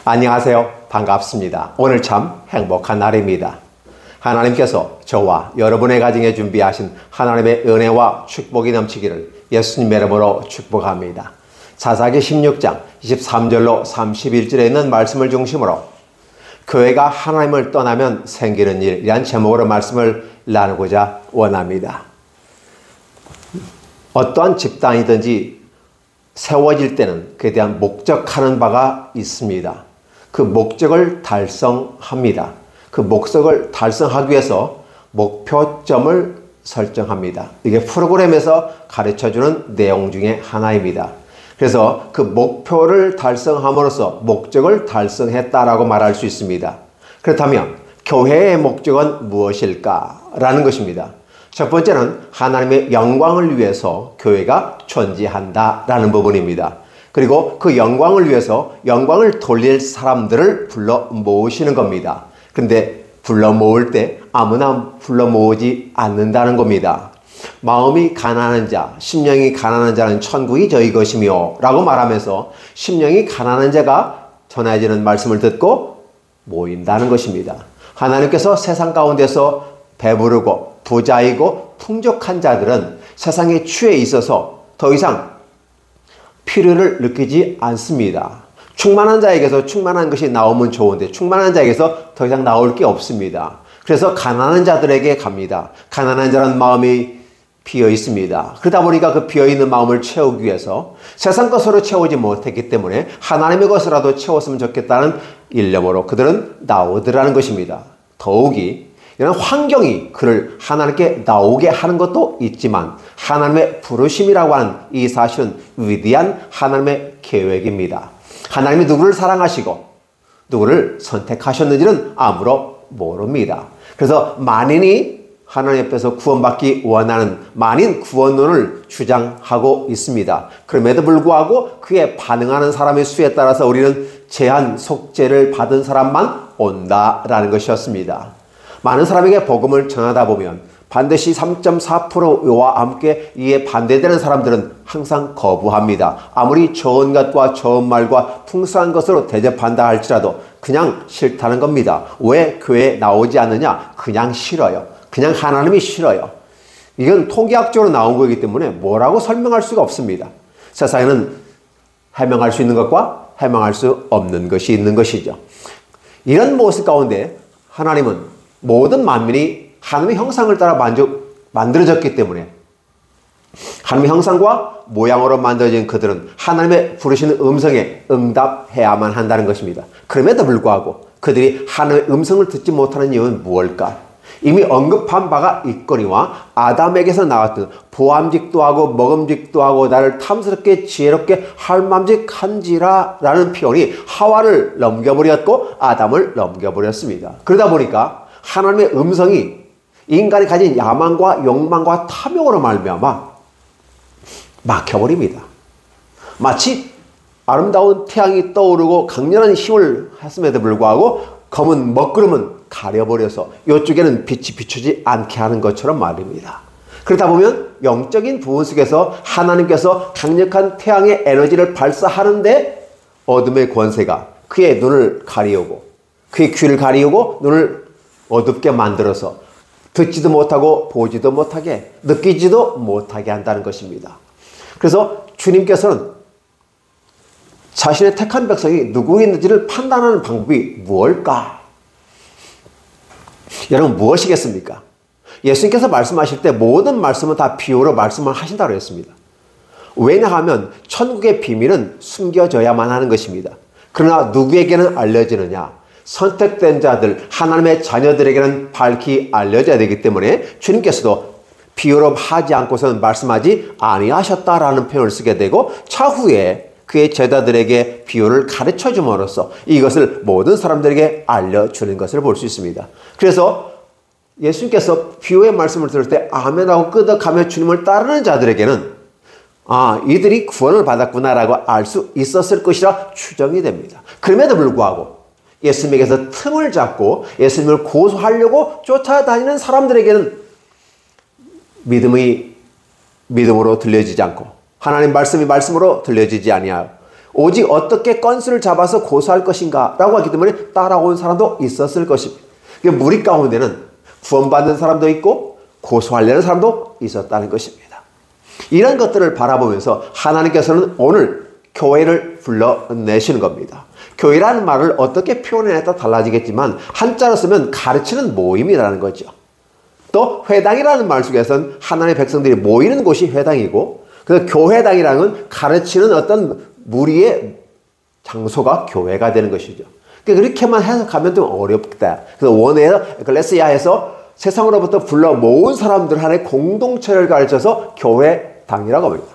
안녕하세요. 반갑습니다. 오늘 참 행복한 날입니다. 하나님께서 저와 여러분의 가정에 준비하신 하나님의 은혜와 축복이 넘치기를 예수님의 이름으로 축복합니다. 사사기 16장 23절로 31절에 있는 말씀을 중심으로 교회가 하나님을 떠나면 생기는 일이란 제목으로 말씀을 나누고자 원합니다. 어떠한 집단이든지 세워질 때는 그에 대한 목적하는 바가 있습니다. 그 목적을 달성합니다. 그 목적을 달성하기 위해서 목표점을 설정합니다. 이게 프로그램에서 가르쳐주는 내용 중에 하나입니다. 그래서 그 목표를 달성함으로써 목적을 달성했다라고 말할 수 있습니다. 그렇다면 교회의 목적은 무엇일까라는 것입니다. 첫 번째는 하나님의 영광을 위해서 교회가 존재한다라는 부분입니다. 그리고 그 영광을 위해서 영광을 돌릴 사람들을 불러 모으시는 겁니다. 그런데 불러 모을 때 아무나 불러 모으지 않는다는 겁니다. 마음이 가난한 자, 심령이 가난한 자는 천국이 저희 것이며 라고 말하면서 심령이 가난한 자가 전해지는 말씀을 듣고 모인다는 것입니다. 하나님께서 세상 가운데서 배부르고 부자이고 풍족한 자들은 세상에 취해 있어서 더 이상 필요를 느끼지 않습니다. 충만한 자에게서 충만한 것이 나오면 좋은데 충만한 자에게서 더 이상 나올 게 없습니다. 그래서 가난한 자들에게 갑니다. 가난한 자는 마음이 비어 있습니다. 그러다 보니까 그 비어 있는 마음을 채우기 위해서 세상 것으로 채우지 못했기 때문에 하나님의 것이라도 채웠으면 좋겠다는 일념으로 그들은 나오더라는 것입니다. 더욱이 이런 환경이 그를 하나님께 나오게 하는 것도 있지만 하나님의 부르심이라고 하는 이 사실은 위대한 하나님의 계획입니다. 하나님이 누구를 사랑하시고 누구를 선택하셨는지는 아무로 모릅니다. 그래서 만인이 하나님 앞에서 구원받기 원하는 만인 구원론을 주장하고 있습니다. 그럼에도 불구하고 그에 반응하는 사람의 수에 따라서 우리는 제한 속죄를 받은 사람만 온다라는 것이었습니다. 많은 사람에게 복음을 전하다 보면 반드시 3.4%와 함께 이에 반대되는 사람들은 항상 거부합니다. 아무리 좋은 것과 좋은 말과 풍성한 것으로 대접한다 할지라도 그냥 싫다는 겁니다. 왜 교회에 나오지 않느냐? 그냥 싫어요. 그냥 하나님이 싫어요. 이건 통계학적으로 나온 거기 때문에 뭐라고 설명할 수가 없습니다. 세상에는 해명할 수 있는 것과 해명할 수 없는 것이 있는 것이죠. 이런 모습 가운데 하나님은 모든 만민이 하나님의 형상을 따라 만들어졌기 때문에 하나님의 형상과 모양으로 만들어진 그들은 하나님의 부르시는 음성에 응답해야만 한다는 것입니다. 그럼에도 불구하고 그들이 하나님의 음성을 듣지 못하는 이유는 무엇일까? 이미 언급한 바가 있거니와 아담에게서 나왔던 보암직도 하고 먹음직도 하고 나를 탐스럽게 지혜롭게 할맘직한지라 라는 표현이 하와를 넘겨버렸고 아담을 넘겨버렸습니다. 그러다 보니까 하나님의 음성이 인간이 가진 야망과 욕망과 탐욕으로 말미암아 막혀버립니다. 마치 아름다운 태양이 떠오르고 강렬한 힘을 했음에도 불구하고 검은 먹구름은 가려버려서 이쪽에는 빛이 비추지 않게 하는 것처럼 말입니다. 그러다 보면 영적인 부분 속에서 하나님께서 강력한 태양의 에너지를 발사하는데 어둠의 권세가 그의 눈을 가리우고 그의 귀를 가리우고 눈을 어둡게 만들어서 듣지도 못하고 보지도 못하게 느끼지도 못하게 한다는 것입니다. 그래서 주님께서는 자신의 택한 백성이 누구인지를 판단하는 방법이 무엇일까? 여러분 무엇이겠습니까? 예수님께서 말씀하실 때 모든 말씀은 다 비유로 말씀을 하신다고 했습니다. 왜냐하면 천국의 비밀은 숨겨져야만 하는 것입니다. 그러나 누구에게는 알려지느냐? 선택된 자들, 하나님의 자녀들에게는 밝히 알려져야 되기 때문에 주님께서도 비유로 하지 않고서는 말씀하지 아니하셨다라는 표현을 쓰게 되고 차후에 그의 제자들에게 비유를 가르쳐 줌으로써 이것을 모든 사람들에게 알려주는 것을 볼 수 있습니다. 그래서 예수님께서 비유의 말씀을 들을 때 아멘하고 끄덕하며 주님을 따르는 자들에게는 이들이 구원을 받았구나라고 알 수 있었을 것이라 추정이 됩니다. 그럼에도 불구하고 예수님에게서 틈을 잡고 예수님을 고소하려고 쫓아다니는 사람들에게는 믿음이 믿음으로 들려지지 않고 하나님 말씀이 말씀으로 들려지지 아니하여 오직 어떻게 건수를 잡아서 고소할 것인가 라고 하기 때문에 따라온 사람도 있었을 것입니다. 무리 가운데는 구원받는 사람도 있고 고소하려는 사람도 있었다는 것입니다. 이런 것들을 바라보면서 하나님께서는 오늘 교회를 불러내시는 겁니다. 교회라는 말을 어떻게 표현해야 달라지겠지만 한자로 쓰면 가르치는 모임이라는 거죠. 또 회당이라는 말 속에서는 하나님의 백성들이 모이는 곳이 회당이고, 그래서 교회당이라는 건 가르치는 어떤 무리의 장소가 교회가 되는 것이죠. 그렇게만 해석하면 좀 어렵다. 그래서 원에서 에클레시아에서 세상으로부터 불러 모은 사람들 하나의 공동체를 가르쳐서 교회당이라고 합니다.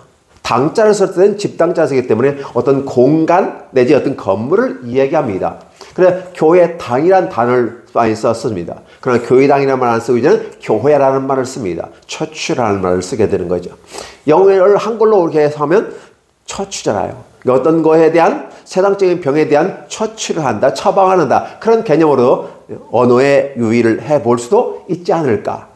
당자를 쓸 때는 집당자를 쓰기 때문에 어떤 공간 내지 어떤 건물을 이야기합니다. 그래서 교회당이라는 단어를 많이 썼습니다. 그러나 교회당이라는 말을 안 쓰고 이제는 교회라는 말을 씁니다. 처치라는 말을 쓰게 되는 거죠. 영어를 한글로 이렇게 해서 하면 처치잖아요. 어떤 거에 대한 세상적인 병에 대한 처치를 한다, 처방을 한다. 그런 개념으로 언어의 유의를 해볼 수도 있지 않을까.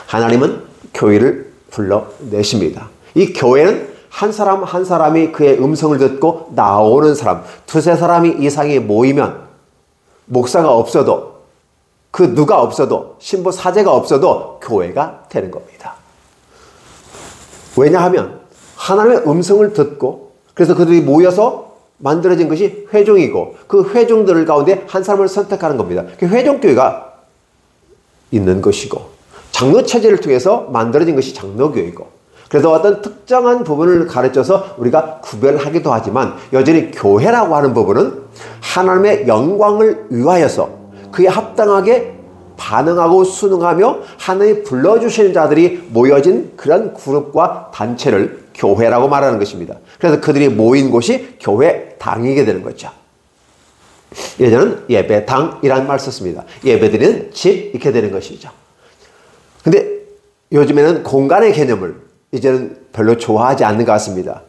하나님은 교회를 불러내십니다. 이 교회는 한 사람 한 사람이 그의 음성을 듣고 나오는 사람, 두세 사람이 이상이 모이면 목사가 없어도 그 누가 없어도 신부 사제가 없어도 교회가 되는 겁니다. 왜냐하면 하나님의 음성을 듣고 그래서 그들이 모여서 만들어진 것이 회중이고 그 회중들 가운데 한 사람을 선택하는 겁니다. 회중교회가 있는 것이고 장로체제를 통해서 만들어진 것이 장로교회이고, 그래서 어떤 특정한 부분을 가르쳐서 우리가 구별하기도 하지만 여전히 교회라고 하는 부분은 하나님의 영광을 위하여서 그에 합당하게 반응하고 순응하며 하나님이 불러주시는 자들이 모여진 그런 그룹과 단체를 교회라고 말하는 것입니다. 그래서 그들이 모인 곳이 교회당이게 되는 거죠. 예전에는 예배당이라는 말을 썼습니다. 예배드리는 집 이렇게 되는 것이죠. 근데 요즘에는 공간의 개념을 이제는 별로 좋아하지 않는 것 같습니다.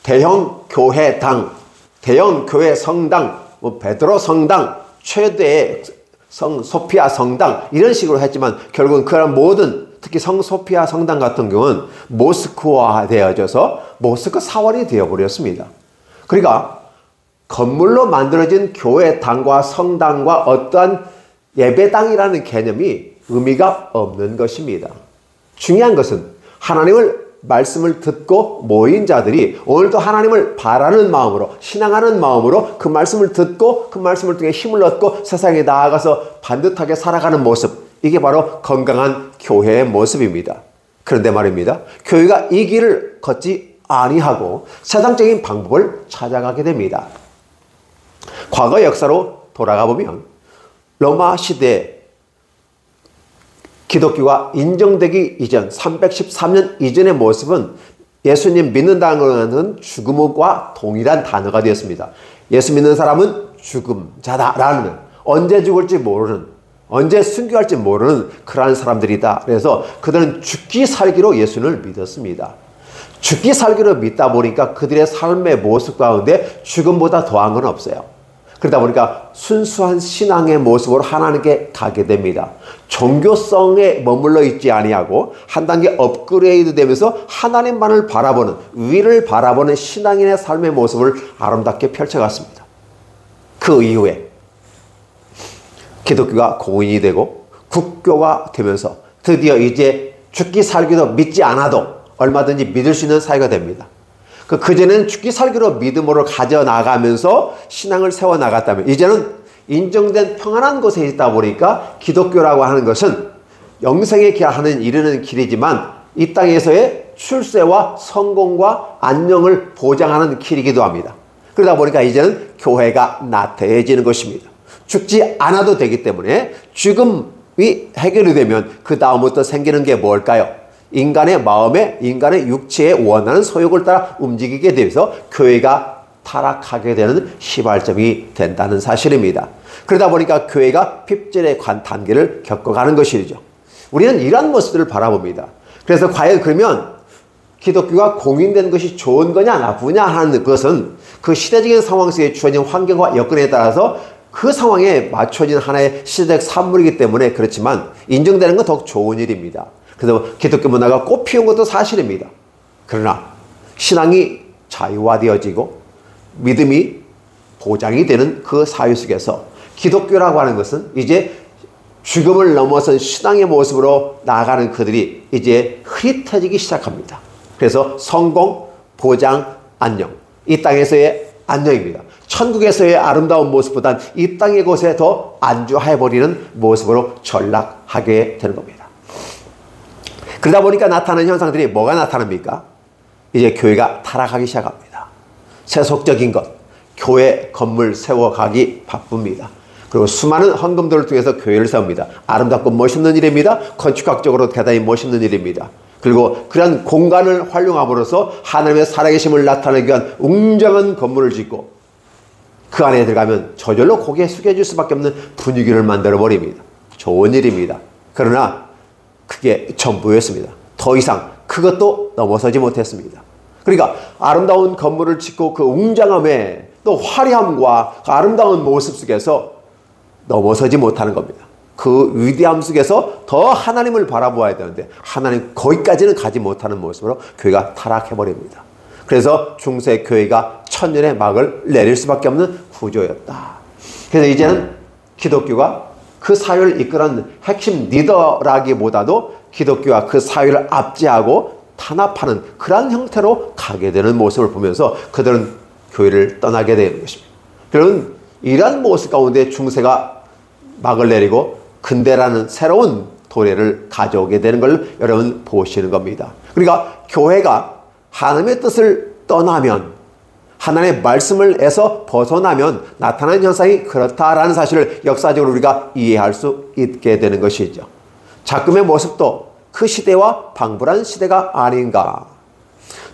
대형 교회당, 대형 교회 성당, 베드로 성당, 최대의 성 소피아 성당 이런 식으로 했지만 결국은 그런 모든 특히 성 소피아 성당 같은 경우는 모스크화 되어져서 모스크 사원이 되어버렸습니다. 그러니까 건물로 만들어진 교회당과 성당과 어떠한 예배당이라는 개념이 의미가 없는 것입니다. 중요한 것은 하나님을 말씀을 듣고 모인 자들이 오늘도 하나님을 바라는 마음으로 신앙하는 마음으로 그 말씀을 듣고 그 말씀을 통해 힘을 얻고 세상에 나아가서 반듯하게 살아가는 모습, 이게 바로 건강한 교회의 모습입니다. 그런데 말입니다, 교회가 이 길을 걷지 아니하고 세상적인 방법을 찾아가게 됩니다. 과거 역사로 돌아가 보면 로마 시대 기독교가 인정되기 이전 313년 이전의 모습은 예수님 믿는다는 것은 죽음과 동일한 단어가 되었습니다. 예수 믿는 사람은 죽음자다라는, 언제 죽을지 모르는, 언제 순교할지 모르는 그러한 사람들이다. 그래서 그들은 죽기 살기로 예수를 믿었습니다. 죽기 살기로 믿다 보니까 그들의 삶의 모습 가운데 죽음보다 더한 건 없어요. 그러다 보니까 순수한 신앙의 모습으로 하나님께 가게 됩니다. 종교성에 머물러 있지 아니하고 한 단계 업그레이드 되면서 하나님만을 바라보는, 위를 바라보는 신앙인의 삶의 모습을 아름답게 펼쳐갔습니다. 그 이후에 기독교가 공인이 되고 국교가 되면서 드디어 이제 죽기 살기도 믿지 않아도 얼마든지 믿을 수 있는 사회가 됩니다. 그전에는 죽기 살기로 믿음으로 가져나가면서 신앙을 세워나갔다면 이제는 인정된 평안한 곳에 있다 보니까 기독교라고 하는 것은 영생에 하는 이르는 길이지만 이 땅에서의 출세와 성공과 안녕을 보장하는 길이기도 합니다. 그러다 보니까 이제는 교회가 나태해지는 것입니다. 죽지 않아도 되기 때문에 죽음이 해결이 되면 그 다음부터 생기는 게 뭘까요? 인간의 마음에, 인간의 육체에 원하는 소욕을 따라 움직이게 되면서 교회가 타락하게 되는 시발점이 된다는 사실입니다. 그러다 보니까 교회가 핍절의 단계를 겪어가는 것이죠. 우리는 이러한 모습들을 바라봅니다. 그래서 과연 그러면 기독교가 공인된 것이 좋은 거냐 나쁘냐 하는 것은 그 시대적인 상황 속에 주어진 환경과 여건에 따라서 그 상황에 맞춰진 하나의 시대적 산물이기 때문에 그렇지만 인정되는 건 더욱 좋은 일입니다. 그래서 기독교 문화가 꽃피운 것도 사실입니다. 그러나 신앙이 자유화되어지고 믿음이 보장이 되는 그 사회 속에서 기독교라고 하는 것은 이제 죽음을 넘어선 신앙의 모습으로 나아가는 그들이 이제 흐릿해지기 시작합니다. 그래서 성공, 보장, 안녕. 이 땅에서의 안녕입니다. 천국에서의 아름다운 모습보단 이 땅의 곳에 더 안주해버리는 모습으로 전락하게 되는 겁니다. 그러다 보니까 나타나는 현상들이 뭐가 나타납니까? 이제 교회가 타락하기 시작합니다. 세속적인 것, 교회 건물 세워가기 바쁩니다. 그리고 수많은 헌금들을 통해서 교회를 세웁니다. 아름답고 멋있는 일입니다. 건축학적으로 대단히 멋있는 일입니다. 그리고 그런 공간을 활용함으로써 하나님의 살아계심을 나타내기 위한 웅장한 건물을 짓고 그 안에 들어가면 저절로 고개 숙여질 수밖에 없는 분위기를 만들어버립니다. 좋은 일입니다. 그러나 그게 전부였습니다. 더 이상 그것도 넘어서지 못했습니다. 그러니까 아름다운 건물을 짓고 그 웅장함에 또 화려함과 그 아름다운 모습 속에서 넘어서지 못하는 겁니다. 그 위대함 속에서 더 하나님을 바라보아야 되는데 하나님 거기까지는 가지 못하는 모습으로 교회가 타락해버립니다. 그래서 중세 교회가 천년의 막을 내릴 수밖에 없는 구조였다. 그래서 이제는 기독교가 그 사회를 이끄는 핵심 리더라기보다도 기독교가 그 사회를 압제하고 탄압하는 그런 형태로 가게 되는 모습을 보면서 그들은 교회를 떠나게 되는 것입니다. 그런 이러한 모습 가운데 중세가 막을 내리고 근대라는 새로운 도래를 가져오게 되는 걸 여러분 보시는 겁니다. 그러니까 교회가 하나님의 뜻을 떠나면 하나님의 말씀을 에서 벗어나면 나타나는 현상이 그렇다라는 사실을 역사적으로 우리가 이해할 수 있게 되는 것이죠. 작금의 모습도 그 시대와 방불한 시대가 아닌가.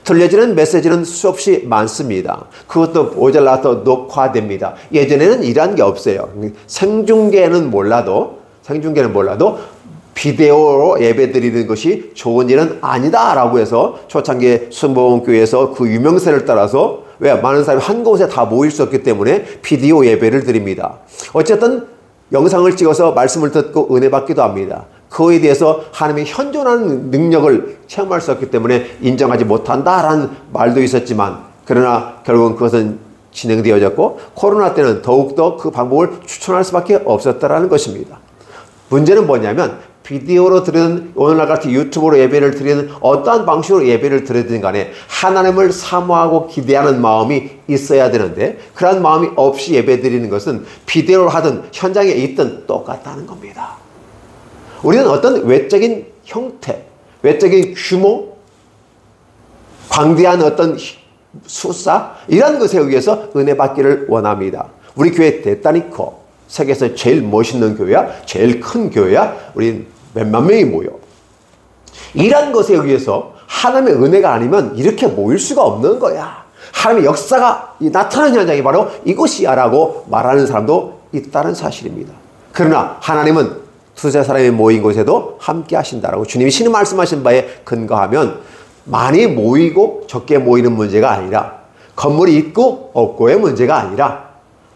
들려지는 메시지는 수없이 많습니다. 그것도 모자라서 녹화됩니다. 예전에는 이런 게 없어요. 생중계는 몰라도 비디오로 예배드리는 것이 좋은 일은 아니다라고 해서 초창기에 순복음교회에서 그 유명세를 따라서 왜 많은 사람이 한 곳에 다 모일 수 없기 때문에 비디오 예배를 드립니다. 어쨌든 영상을 찍어서 말씀을 듣고 은혜 받기도 합니다. 그에 대해서 하나님의 현존하는 능력을 체험할 수 없기 때문에 인정하지 못한다라는 말도 있었지만 그러나 결국은 그것은 진행되어졌고 코로나 때는 더욱더 그 방법을 추천할 수밖에 없었다라는 것입니다. 문제는 뭐냐면 비디오로 드리는 오늘날 같은 유튜브로 예배를 드리는 어떠한 방식으로 예배를 드리든 간에 하나님을 사모하고 기대하는 마음이 있어야 되는데 그런 마음이 없이 예배 드리는 것은 비디오로 하든 현장에 있든 똑같다는 겁니다. 우리는 어떤 외적인 형태, 외적인 규모, 광대한 어떤 수사 이런 것에 의해서 은혜 받기를 원합니다. 우리 교회 대단히 커. 세계에서 제일 멋있는 교회야, 제일 큰 교회야. 우리 몇만 명이 모여. 이런 것에 의해서 하나님의 은혜가 아니면 이렇게 모일 수가 없는 거야. 하나님의 역사가 나타나는 현장이 바로 이곳이야 라고 말하는 사람도 있다는 사실입니다. 그러나 하나님은 두세 사람이 모인 곳에도 함께 하신다라고 주님이 신이 말씀하신 바에 근거하면 많이 모이고 적게 모이는 문제가 아니라 건물이 있고 없고의 문제가 아니라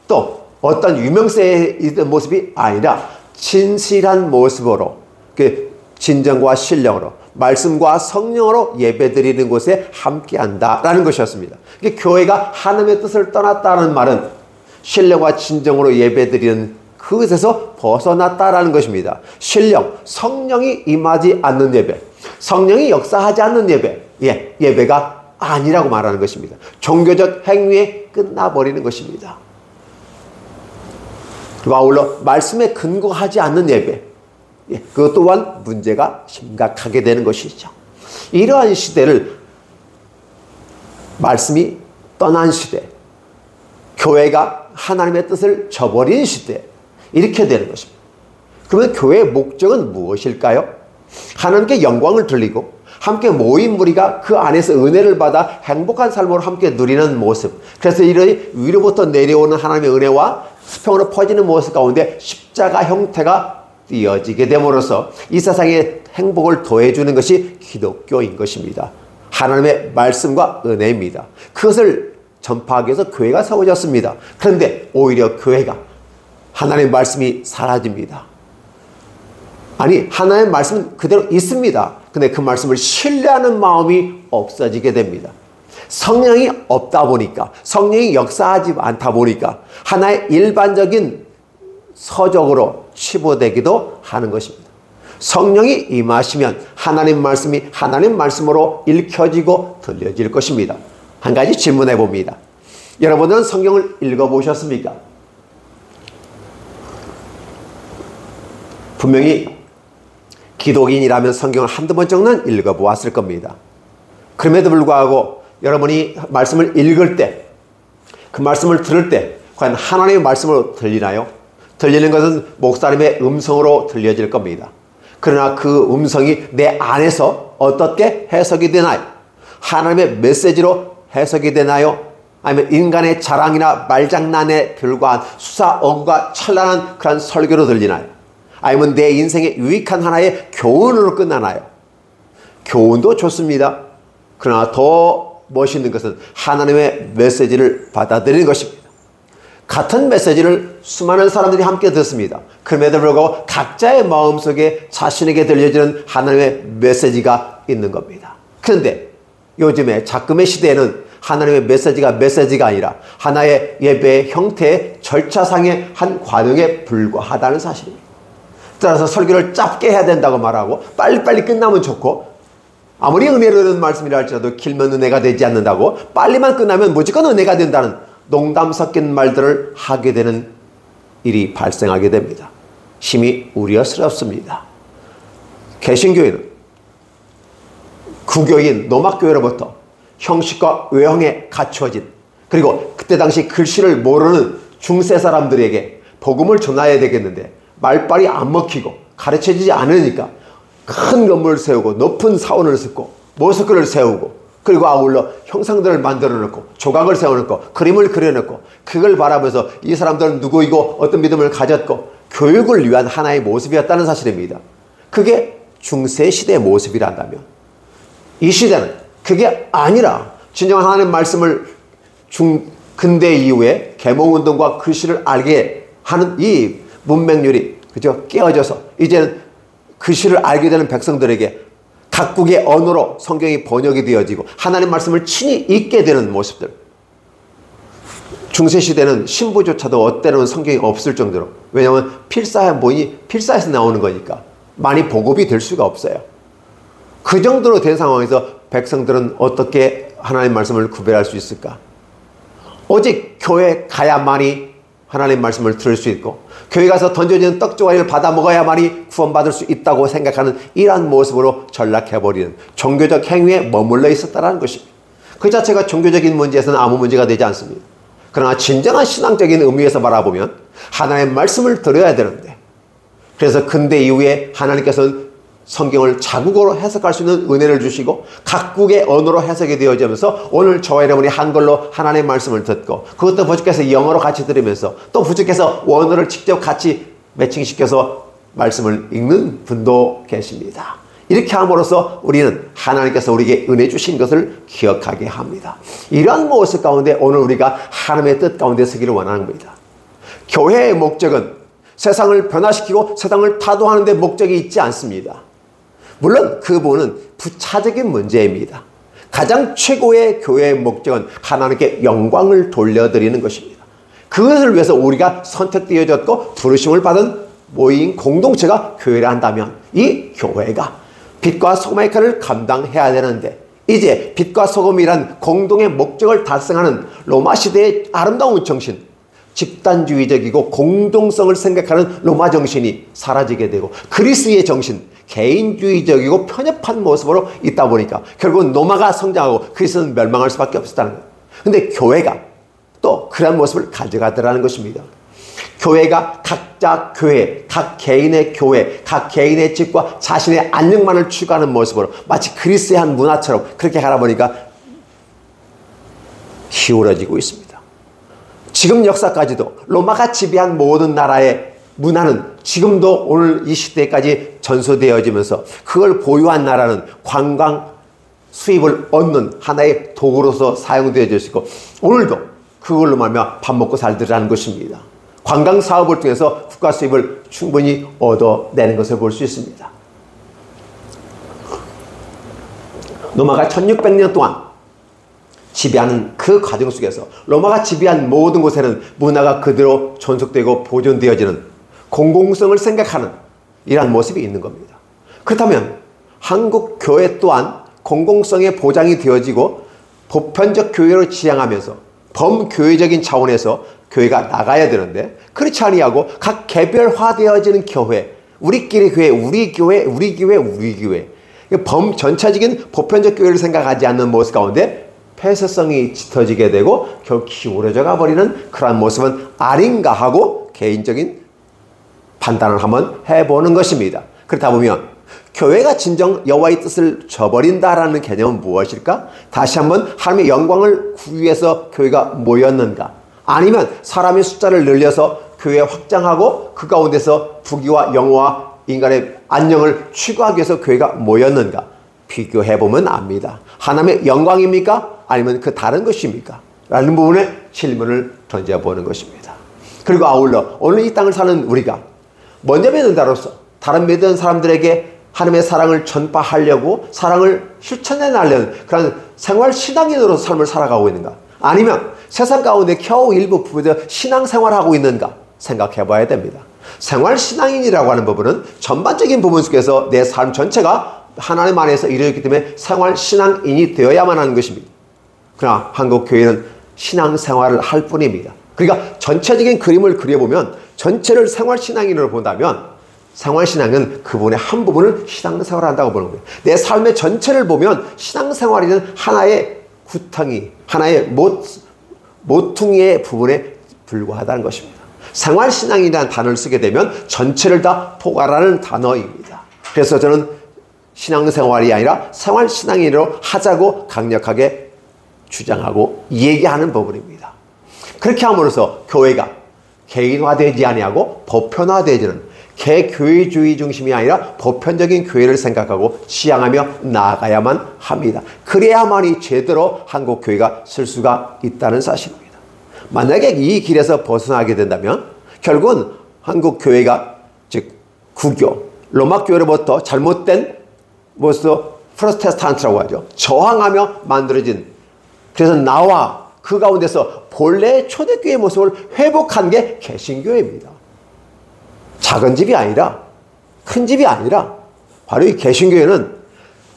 또 어떤 유명세에 있는 모습이 아니라 진실한 모습으로 그 진정과 신령으로 말씀과 성령으로 예배드리는 곳에 함께한다라는 것이었습니다. 교회가 하나님의 뜻을 떠났다는 말은 신령과 진정으로 예배드리는 그것에서 벗어났다라는 것입니다. 신령, 성령이 임하지 않는 예배, 성령이 역사하지 않는 예배, 예배가 아니라고 말하는 것입니다. 종교적 행위에 끝나버리는 것입니다. 그리고 아울러 말씀에 근거하지 않는 예배, 그것 또한 문제가 심각하게 되는 것이죠. 이러한 시대를 말씀이 떠난 시대, 교회가 하나님의 뜻을 저버린 시대, 이렇게 되는 것입니다. 그러면 교회의 목적은 무엇일까요? 하나님께 영광을 돌리고 함께 모인 무리가 그 안에서 은혜를 받아 행복한 삶으로 함께 누리는 모습. 그래서 이런 위로부터 내려오는 하나님의 은혜와 수평으로 퍼지는 모습 가운데 십자가 형태가 띄어지게 됨으로써 이 세상에 행복을 더해주는 것이 기독교인 것입니다. 하나님의 말씀과 은혜입니다. 그것을 전파하기 위해서 교회가 세워졌습니다. 그런데 오히려 교회가 하나님의 말씀이 사라집니다. 아니, 하나님의 말씀은 그대로 있습니다. 근데 그 말씀을 신뢰하는 마음이 없어지게 됩니다. 성령이 없다 보니까, 성령이 역사하지 않다 보니까 하나의 일반적인 서적으로 치부되기도 하는 것입니다. 성령이 임하시면 하나님 말씀이 하나님 말씀으로 읽혀지고 들려질 것입니다. 한 가지 질문해 봅니다. 여러분은 성경을 읽어보셨습니까? 분명히 기독인이라면 성경을 한두 번 정도는 읽어보았을 겁니다. 그럼에도 불구하고 여러분이 말씀을 읽을 때, 그 말씀을 들을 때 과연 하나님의 말씀으로 들리나요? 들리는 것은 목사님의 음성으로 들려질 겁니다. 그러나 그 음성이 내 안에서 어떻게 해석이 되나요? 하나님의 메시지로 해석이 되나요? 아니면 인간의 자랑이나 말장난에 불과한 수사언과 찬란한 그런 설교로 들리나요? 아니면 내 인생에 유익한 하나의 교훈으로 끝나나요? 교훈도 좋습니다. 그러나 더 멋있는 것은 하나님의 메시지를 받아들이는 것입니다. 같은 메시지를 수많은 사람들이 함께 듣습니다. 그럼에도 불구하고 각자의 마음속에 자신에게 들려지는 하나님의 메시지가 있는 겁니다. 그런데 요즘에 작금의 시대에는 하나님의 메시지가 아니라 하나의 예배의 형태의 절차상의 한 과정에 불과하다는 사실입니다. 따라서 설교를 짧게 해야 된다고 말하고 빨리빨리 끝나면 좋고, 아무리 은혜로 되는 말씀이라 할지라도 길면 은혜가 되지 않는다고 빨리만 끝나면 무조건 은혜가 된다는 농담 섞인 말들을 하게 되는 일이 발생하게 됩니다. 심히 우려스럽습니다. 개신교회는 구교인 노막교회로부터 형식과 외형에 갖추어진, 그리고 그때 당시 글씨를 모르는 중세 사람들에게 복음을 전해야 되겠는데 말빨이 안 먹히고 가르쳐지지 않으니까 큰 건물을 세우고 높은 사원을 짓고 모스크를 세우고, 그리고 아울러 형상들을 만들어 놓고 조각을 세워놓고 그림을 그려놓고 그걸 바라보면서 이 사람들은 누구이고 어떤 믿음을 가졌고 교육을 위한 하나의 모습이었다는 사실입니다. 그게 중세시대의 모습이란다면 이 시대는 그게 아니라 진정한 하나님의 말씀을 근대 이후에 계몽운동과 글씨를 알게 하는 이 문맹률이 깨어져서 이제는 글씨를 알게 되는 백성들에게 각국의 언어로 성경이 번역이 되어지고 하나님 말씀을 친히 읽게 되는 모습들. 중세시대는 신부조차도 어때로는 성경이 없을 정도로, 왜냐하면 필사에서 나오는 거니까 많이 보급이 될 수가 없어요. 그 정도로 된 상황에서 백성들은 어떻게 하나님 말씀을 구별할 수 있을까? 오직 교회 가야만이 하나님 말씀을 들을 수 있고, 교회 가서 던져지는 떡조각을 받아 먹어야만이 구원받을 수 있다고 생각하는 이러한 모습으로 전락해버리는 종교적 행위에 머물러 있었다는 것입니다. 그 자체가 종교적인 문제에서는 아무 문제가 되지 않습니다. 그러나 진정한 신앙적인 의미에서 바라보면 하나님의 말씀을 들어야 되는데, 그래서 근대 이후에 하나님께서는 성경을 자국어로 해석할 수 있는 은혜를 주시고 각국의 언어로 해석이 되어지면서 오늘 저와 여러분이 한글로 하나님의 말씀을 듣고, 그것도 부족해서 영어로 같이 들으면서 또 부족해서 원어를 직접 같이 매칭시켜서 말씀을 읽는 분도 계십니다. 이렇게 함으로써 우리는 하나님께서 우리에게 은혜 주신 것을 기억하게 합니다. 이러한 모습 가운데 오늘 우리가 하나님의 뜻 가운데 서기를 원하는 겁니다. 교회의 목적은 세상을 변화시키고 세상을 타도하는 데 목적이 있지 않습니다. 물론 그 부분은 부차적인 문제입니다. 가장 최고의 교회의 목적은 하나님께 영광을 돌려드리는 것입니다. 그것을 위해서 우리가 선택되어졌고 부르심을 받은 모임 공동체가 교회라 한다면 이 교회가 빛과 소금의 역할을 감당해야 되는데, 이제 빛과 소금이란 공동의 목적을 달성하는 로마 시대의 아름다운 정신, 집단주의적이고 공동성을 생각하는 로마 정신이 사라지게 되고 그리스의 정신, 개인주의적이고 편협한 모습으로 있다 보니까 결국은 로마가 성장하고 그리스는 멸망할 수밖에 없었다는 거예요. 근데 교회가 또 그런 모습을 가져가더라는 것입니다. 교회가 각자 교회, 각 개인의 교회, 각 개인의 집과 자신의 안녕만을 추구하는 모습으로 마치 그리스의 한 문화처럼 그렇게 가다 보니까 기울어지고 있습니다. 지금 역사까지도 로마가 지배한 모든 나라의 문화는 지금도 오늘 이 시대까지 전수되어지면서 그걸 보유한 나라는 관광 수입을 얻는 하나의 도구로서 사용되어질 수 있고, 오늘도 그걸로 말미암아 밥 먹고 살더라는 것입니다. 관광 사업을 통해서 국가 수입을 충분히 얻어내는 것을 볼 수 있습니다. 로마가 1600년 동안 지배하는 그 과정 속에서 로마가 지배한 모든 곳에는 문화가 그대로 존속되고 보존되어지는 공공성을 생각하는 이러한 모습이 있는 겁니다. 그렇다면 한국 교회 또한 공공성에 보장이 되어지고 보편적 교회로 지향하면서 범교회적인 차원에서 교회가 나가야 되는데 그렇지 아니하고 각 개별화되어지는 교회, 우리끼리 교회, 우리 교회, 우리 교회, 우리 교회, 전체적인 보편적 교회를 생각하지 않는 모습 가운데 폐쇄성이 짙어지게 되고 결국 기울어져 가버리는 그러한 모습은 아닌가 하고 개인적인 판단을 한번 해보는 것입니다. 그렇다 보면 교회가 진정 여호와의 뜻을 저버린다라는 개념은 무엇일까? 다시 한번 하나님의 영광을 구하기 위해서 교회가 모였는가? 아니면 사람의 숫자를 늘려서 교회 확장하고 그 가운데서 부귀와 영화와 인간의 안녕을 추구하기 위해서 교회가 모였는가? 비교해보면 압니다. 하나님의 영광입니까? 아니면 그 다른 것입니까? 라는 부분에 질문을 던져보는 것입니다. 그리고 아울러 오늘 이 땅을 사는 우리가 먼저 믿는 자로서 다른 믿는 사람들에게 하나님의 사랑을 전파하려고 사랑을 실천해 나가려는 그런 생활 신앙인으로서 삶을 살아가고 있는가? 아니면 세상 가운데 겨우 일부 부부들 신앙생활하고 있는가? 생각해 봐야 됩니다. 생활 신앙인이라고 하는 부분은 전반적인 부분 속에서 내 삶 전체가 하나님 안에서 이루어졌기 때문에 생활 신앙인이 되어야만 하는 것입니다. 그러나 한국 교회는 신앙생활을 할 뿐입니다. 그러니까 전체적인 그림을 그려보면 전체를 생활 신앙인으로 본다면 생활 신앙은 그분의 한 부분을 신앙생활을 한다고 보는 거예요. 내 삶의 전체를 보면 신앙생활이는 하나의 구덩이, 하나의 모퉁이의 부분에 불과하다는 것입니다. 생활 신앙이라는 단어를 쓰게 되면 전체를 다 포괄하는 단어입니다. 그래서 저는 신앙생활이 아니라 생활 신앙인으로 하자고 강력하게 주장하고 얘기하는 부분입니다. 그렇게 함으로써 교회가 개인화되지 아니하고 보편화되지는 개교회주의 중심이 아니라 보편적인 교회를 생각하고 지향하며 나아가야만 합니다. 그래야만이 제대로 한국 교회가 쓸 수가 있다는 사실입니다. 만약에 이 길에서 벗어나게 된다면 결국은 한국 교회가 즉 구교, 로마 교회로부터 잘못된 모습 프로테스탄트라고 하죠. 저항하며 만들어진 그래서 나와 그 가운데서 본래의 초대교회의 모습을 회복한 게 개신교회입니다. 작은 집이 아니라 큰 집이 아니라 바로 이 개신교회는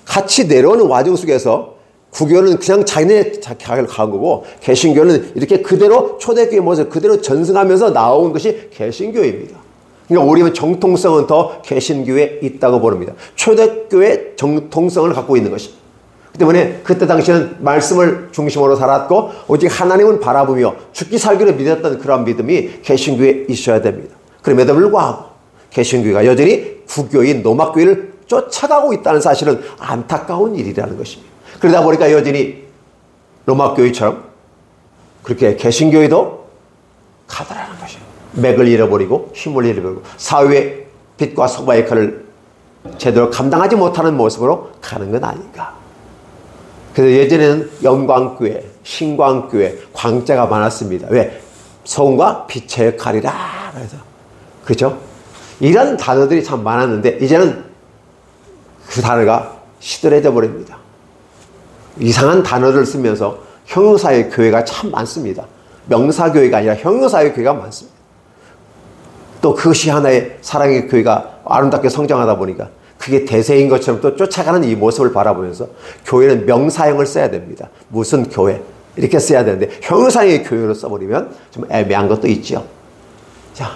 같이 내려오는 과정 속에서 구교는 그냥 자기네 자기를 간 거고 개신교는 이렇게 그대로 초대교회 모습 그대로 전승하면서 나온 것이 개신교회입니다. 그러니까 우리는 정통성은 더 개신교회에 있다고 보릅니다. 초대교회 정통성을 갖고 있는 것입니다. 그 때문에 그때 당시에는 말씀을 중심으로 살았고 오직 하나님을 바라보며 죽기 살기로 믿었던 그런 믿음이 개신교회에 있어야 됩니다. 그럼에도 불구하고 개신교회가 여전히 구교인 노마교회를 쫓아가고 있다는 사실은 안타까운 일이라는 것입니다. 그러다 보니까 여전히 로마교회처럼 그렇게 개신교회도 가다라는 것이에요. 맥을 잃어버리고 힘을 잃어버리고 사회의 빛과 소바의 역할을 제대로 감당하지 못하는 모습으로 가는 건 아닌가. 그래서 예전에는 영광교회, 신광교회, 광자가 많았습니다. 왜? 소금과 빛의 역할이라 그래서 그렇죠? 이런 단어들이 참 많았는데 이제는 그 단어가 시들해져 버립니다. 이상한 단어를 쓰면서 형용사의 교회가 참 많습니다. 명사교회가 아니라 형용사의 교회가 많습니다. 또 그것이 하나의 사랑의 교회가 아름답게 성장하다 보니까 그게 대세인 것처럼 또 쫓아가는 이 모습을 바라보면서 교회는 명사형을 써야 됩니다. 무슨 교회 이렇게 써야 되는데 형용사의 교회로 써버리면 좀 애매한 것도 있죠. 자,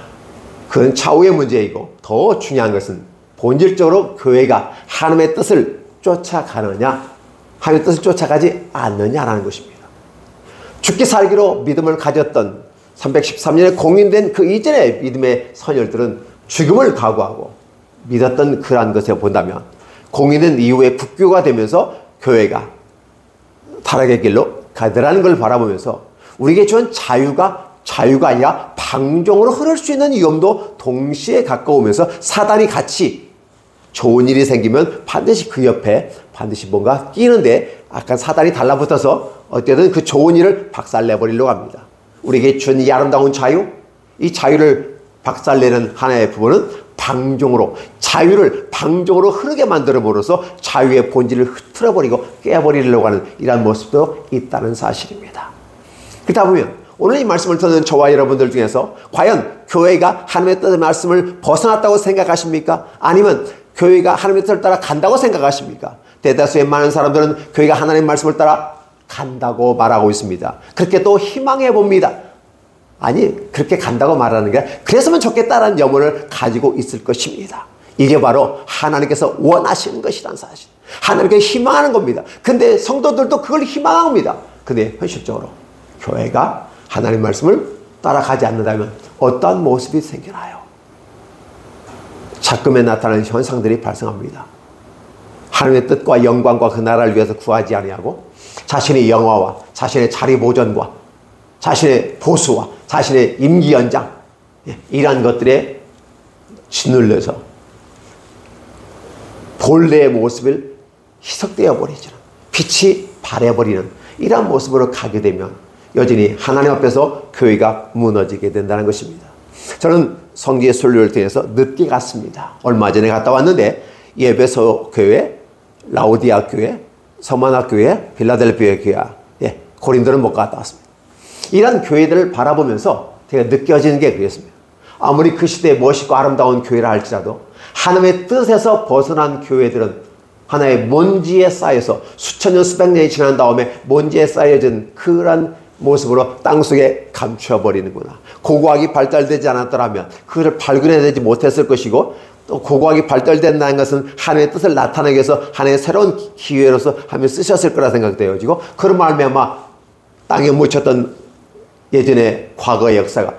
그건 차후의 문제이고 더 중요한 것은 본질적으로 교회가 하나님의 뜻을 쫓아가느냐 하나님의 뜻을 쫓아가지 않느냐라는 것입니다. 죽기 살기로 믿음을 가졌던 313년에 공인된 그 이전의 믿음의 선열들은 죽음을 각오하고 믿었던 그러한 것에 본다면 공인된 이후에 국교가 되면서 교회가 타락의 길로 가더라는 걸 바라보면서 우리에게 준 자유가 아니라 방종으로 흐를 수 있는 위험도 동시에 가까우면서 사단이 같이 좋은 일이 생기면 반드시 그 옆에 반드시 뭔가 끼는데 아까 사단이 달라붙어서 어쨌든 그 좋은 일을 박살내버리려고 합니다. 우리에게 준 이 아름다운 자유, 이 자유를 박살내는 하나의 부분은 방종으로 자유를 방종으로 흐르게 만들어버려서 자유의 본질을 흐트러버리고 깨버리려고 하는 이러한 모습도 있다는 사실입니다. 그렇다 보면 오늘 이 말씀을 듣는 저와 여러분들 중에서 과연 교회가 하나님의 뜻의 말씀을 벗어났다고 생각하십니까? 아니면 교회가 하나님의 뜻을 따라 간다고 생각하십니까? 대다수의 많은 사람들은 교회가 하나님의 말씀을 따라 간다고 말하고 있습니다. 그렇게 또 희망해 봅니다. 아니, 그렇게 간다고 말하는 게 그랬으면 좋겠다라는 염원을 가지고 있을 것입니다. 이게 바로 하나님께서 원하시는 것이라는 사실. 하나님께 희망하는 겁니다. 근데 성도들도 그걸 희망합니다. 근데 현실적으로 교회가 하나님 말씀을 따라가지 않는다면 어떠한 모습이 생겨나요? 작금에 나타나는 현상들이 발생합니다. 하나님의 뜻과 영광과 그 나라를 위해서 구하지 아니하고 자신의 영화와 자신의 자리 보전과 자신의 보수와 자신의 임기 연장, 이러한 것들에 짓눌려서 본래의 모습을 희석되어 버리죠. 빛이 바래버리는 이러한 모습으로 가게 되면 여전히 하나님 앞에서 교회가 무너지게 된다는 것입니다. 저는 성지의 순례를 통해서 늦게 갔습니다. 얼마 전에 갔다 왔는데 에베소 교회, 라오디아 교회, 서마나 교회, 빌라델피아 교회, 고린도는 못 갔다 왔습니다. 이런 교회들을 바라보면서 제가 느껴지는 게 그랬습니다. 아무리 그 시대에 멋있고 아름다운 교회라 할지라도 하나님의 뜻에서 벗어난 교회들은 하나의 먼지에 쌓여서 수천 년 수백 년이 지난 다음에 먼지에 쌓여진 그런 모습으로 땅속에 감춰버리는구나. 고고학이 발달되지 않았더라면 그것을 발견해내지 못했을 것이고, 또 고고학이 발달된다는 것은 하나님의 뜻을 나타내기 위해서 하나의 새로운 기회로서 하나님 쓰셨을 거라 생각되어지고, 그런 말미암아 땅에 묻혔던 예전의 과거의 역사가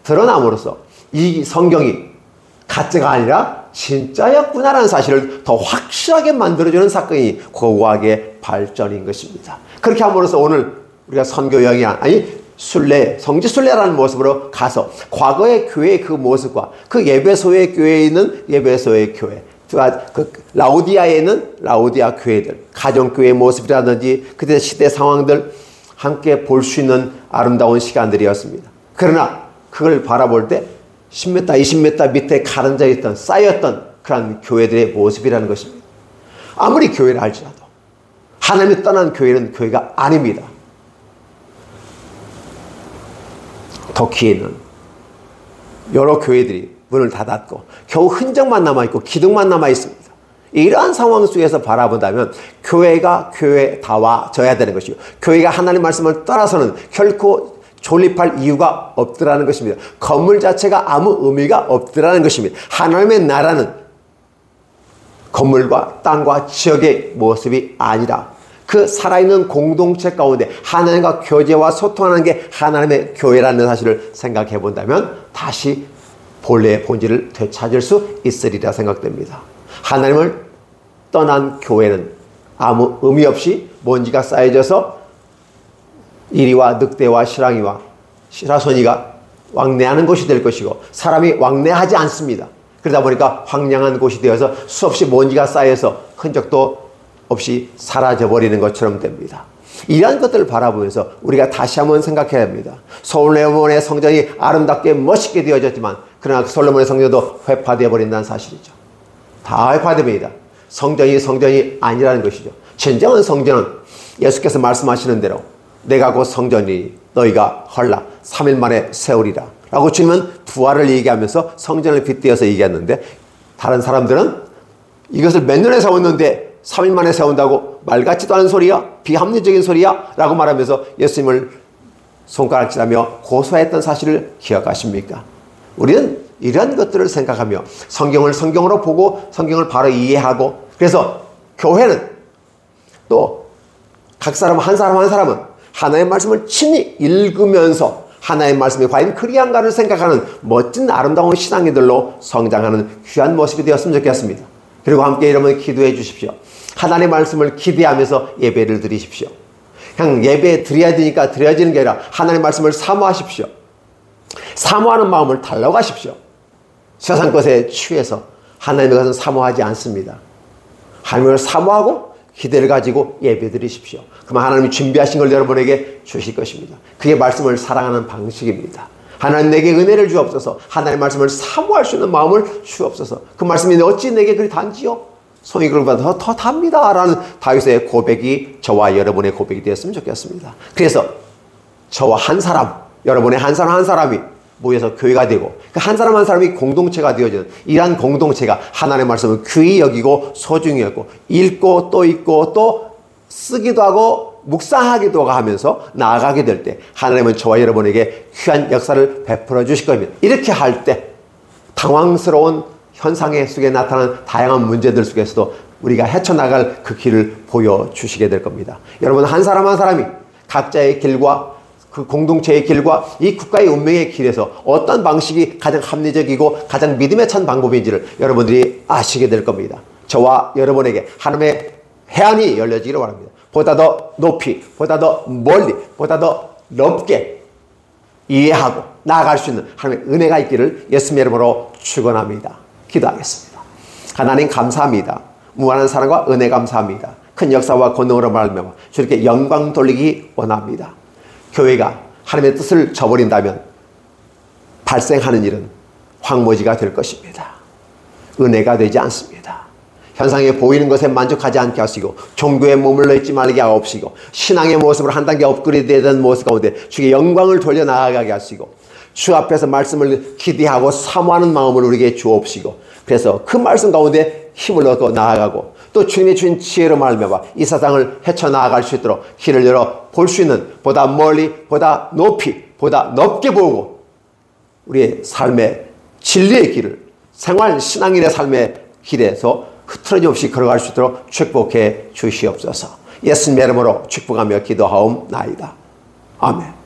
드러남으로써 이 성경이 가짜가 아니라 진짜였구나라는 사실을 더 확실하게 만들어주는 사건이 고고학의 발전인 것입니다. 그렇게 함으로써 오늘 우리가 선교 여행이 아니 순례, 성지 순례라는 모습으로 가서 과거의 교회의 그 모습과 그 에베소의 교회에 있는 에베소의 교회, 그 라오디아에 있는 라오디아 교회들, 가정교회의 모습이라든지 그때 시대 상황들 함께 볼 수 있는 아름다운 시간들이었습니다. 그러나 그걸 바라볼 때 10m, 20m 밑에 가라앉아 있던, 쌓였던 그런 교회들의 모습이라는 것입니다. 아무리 교회를 할지라도 하나님이 떠난 교회는 교회가 아닙니다. 터키에는 여러 교회들이 문을 닫았고 겨우 흔적만 남아있고 기둥만 남아있습니다. 이러한 상황 속에서 바라본다면 교회가 교회다워져야 되는 것이고, 교회가 하나님 말씀을 따라서는 결코 존립할 이유가 없더라는 것입니다. 건물 자체가 아무 의미가 없더라는 것입니다. 하나님의 나라는 건물과 땅과 지역의 모습이 아니라 그 살아있는 공동체 가운데 하나님과 교제와 소통하는 게 하나님의 교회라는 사실을 생각해 본다면 다시 본래의 본질을 되찾을 수 있으리라 생각됩니다. 하나님을 떠난 교회는 아무 의미 없이 먼지가 쌓여져서 이리와 늑대와 시랑이와 시라소니가 왕래하는 곳이 될 것이고, 사람이 왕래하지 않습니다. 그러다 보니까 황량한 곳이 되어서 수없이 먼지가 쌓여서 흔적도 없이 사라져버리는 것처럼 됩니다. 이러한 것들을 바라보면서 우리가 다시 한번 생각해야 합니다. 솔로몬의 성전이 아름답게 멋있게 되어졌지만 그러나 솔로몬의 성전도 회파되어 버린다는 사실이죠. 다 회파됩니다. 성전이 아니라는 것이죠. 진정한 성전은 예수께서 말씀하시는 대로 내가 곧 성전이니 너희가 헐라 3일 만에 세우리라 라고 주님은 부활을 얘기하면서 성전을 빗대어서 얘기했는데, 다른 사람들은 이것을 몇 년에 세웠는데 3일 만에 세운다고 말 같지도 않은 소리야? 비합리적인 소리야? 라고 말하면서 예수님을 손가락질하며 고소했던 사실을 기억하십니까? 우리는 이런 것들을 생각하며 성경을 성경으로 보고 성경을 바로 이해하고, 그래서 교회는 또 각 사람 한 사람은 하나님의 말씀을 친히 읽으면서 하나님의 말씀이 과연 그리한가를 생각하는 멋진 아름다운 신앙인들로 성장하는 귀한 모습이 되었으면 좋겠습니다. 그리고 함께 여러분 기도해 주십시오. 하나님의 말씀을 기대하면서 예배를 드리십시오. 그냥 예배 드려야 되니까 드려지는 게 아니라 하나님의 말씀을 사모하십시오. 사모하는 마음을 달라고 하십시오. 세상 것에 취해서 하나님의 것은 사모하지 않습니다. 하나님을 사모하고 기대를 가지고 예배 드리십시오. 그러면 하나님이 준비하신 걸 여러분에게 주실 것입니다. 그게 말씀을 사랑하는 방식입니다. 하나님 내게 은혜를 주옵소서. 하나님의 말씀을 사모할 수 있는 마음을 주옵소서. 그 말씀이 어찌 내게 그리 단지요? 송이 그릇보다 더 답니다 라는 다윗의 고백이 저와 여러분의 고백이 되었으면 좋겠습니다. 그래서 저와 한 사람, 여러분의 한 사람 한 사람이 모여서 교회가 되고 그 한 사람 한 사람이 공동체가 되어지는 이러한 공동체가 하나님의 말씀을 귀히 여기고 소중히 여기고 읽고 또 쓰기도 하고 묵상하기도 하면서 나아가게 될 때 하나님은 저와 여러분에게 귀한 역사를 베풀어 주실 겁니다. 이렇게 할 때 당황스러운 현상의 속에 나타나는 다양한 문제들 속에서도 우리가 헤쳐나갈 그 길을 보여주시게 될 겁니다. 여러분 한 사람 한 사람이 각자의 길과 그 공동체의 길과 이 국가의 운명의 길에서 어떤 방식이 가장 합리적이고 가장 믿음에 찬 방법인지를 여러분들이 아시게 될 겁니다. 저와 여러분에게 하나님의 해안이 열려지기를 바랍니다. 보다 더 높이, 보다 더 멀리, 보다 더 넓게 이해하고 나아갈 수 있는 하나님의 은혜가 있기를 예수님의 이름으로 축원합니다. 기도하겠습니다. 하나님 감사합니다. 무한한 사랑과 은혜 감사합니다. 큰 역사와 권능으로 말미암아 주님께 영광 돌리기 원합니다. 교회가 하나님의 뜻을 저버린다면 발생하는 일은 황무지가 될 것입니다. 은혜가 되지 않습니다. 현상에 보이는 것에 만족하지 않게 하시고 종교에 머물러 있지 말게 하옵시고 신앙의 모습을 한 단계 업그레이드되는 모습 가운데 주의 영광을 돌려 나아가게 하시고 주 앞에서 말씀을 기대하고 사모하는 마음을 우리에게 주옵시고 그래서 그 말씀 가운데 힘을 얻고 나아가고 또 주님이 주신 지혜로 말미암아 이 세상을 헤쳐나아갈 수 있도록 길을 열어 볼 수 있는 보다 멀리 보다 높이 보다 넓게 보고 우리의 삶의 진리의 길을 생활 신앙인의 삶의 길에서 흐트러짐 없이 걸어갈 수 있도록 축복해 주시옵소서. 예수님의 이름으로 축복하며 기도하옵나이다. 아멘.